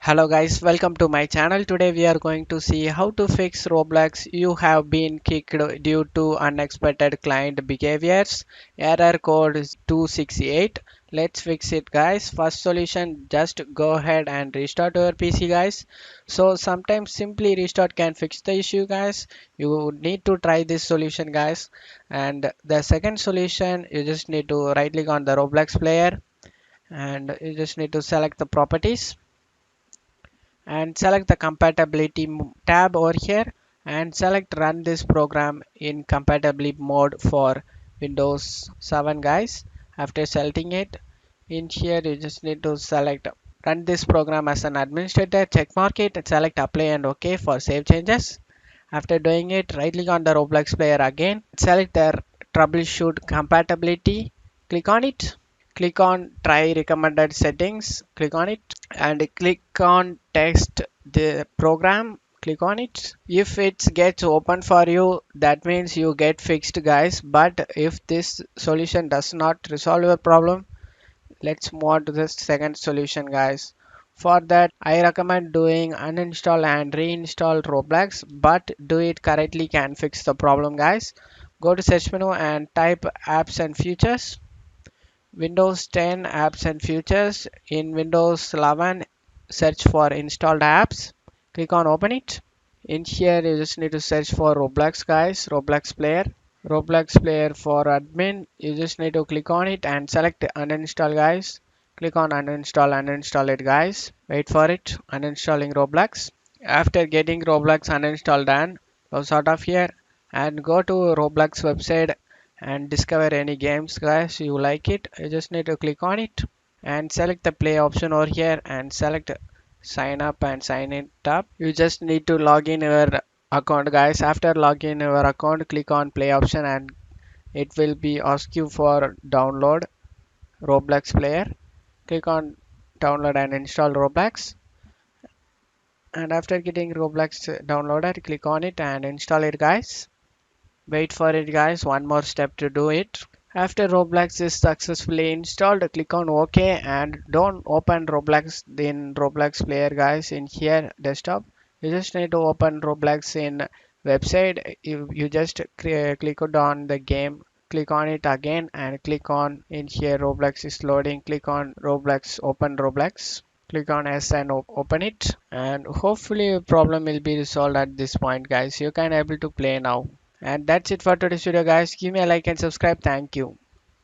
Hello guys, welcome to my channel. Today we are going to see how to fix Roblox. You have been kicked due to unexpected client behaviors. Error code is 268. Let's fix it guys. First solution, just go ahead and restart your PC guys. So sometimes simply restart can fix the issue guys. You need to try this solution guys. And the second solution, you just need to right click on the Roblox player and you just need to select the properties and select the compatibility tab over here and select run this program in compatibility mode for Windows 7 guys. After selecting it in here, you just need to select run this program as an administrator, check mark it and select apply and OK for save changes. After doing it, right click on the Roblox player again, select the troubleshoot compatibility, click on it. Click on try recommended settings, click on it and click on test the program, click on it. If it gets open for you, that means you get fixed guys. But if this solution does not resolve your problem, let's move on to the second solution guys. For that I recommend doing uninstall and reinstall Roblox, but do it correctly can fix the problem guys. Go to search menu and type apps and features. Windows 10 apps and features. In Windows 11, search for installed apps. Click on open it. In here, you just need to search for Roblox, guys. Roblox player. Roblox player for admin. You just need to click on it and select uninstall, guys. Click on uninstall it, guys. Wait for it. Uninstalling Roblox. After getting Roblox uninstalled done, close out of here and go to Roblox website and discover any games guys you like it. You just need to click on it and select the play option over here and select sign up and sign it up. You just need to log in your account guys. After login your account, click on play option and it will be ask you for download Roblox player. Click on download and install Roblox. And after getting Roblox downloaded, click on it and install it guys. Wait for it guys, one more step to do it. After Roblox is successfully installed, click on OK and don't open Roblox in Roblox player guys in here desktop. You just need to open Roblox in website. You just click on the game, click on it again and click on in here Roblox is loading. Click on Roblox, open Roblox. Click on S and open it and hopefully your problem will be resolved at this point guys. You can able to play now. And that's it for today's video guys. Give me a like and subscribe. Thank you.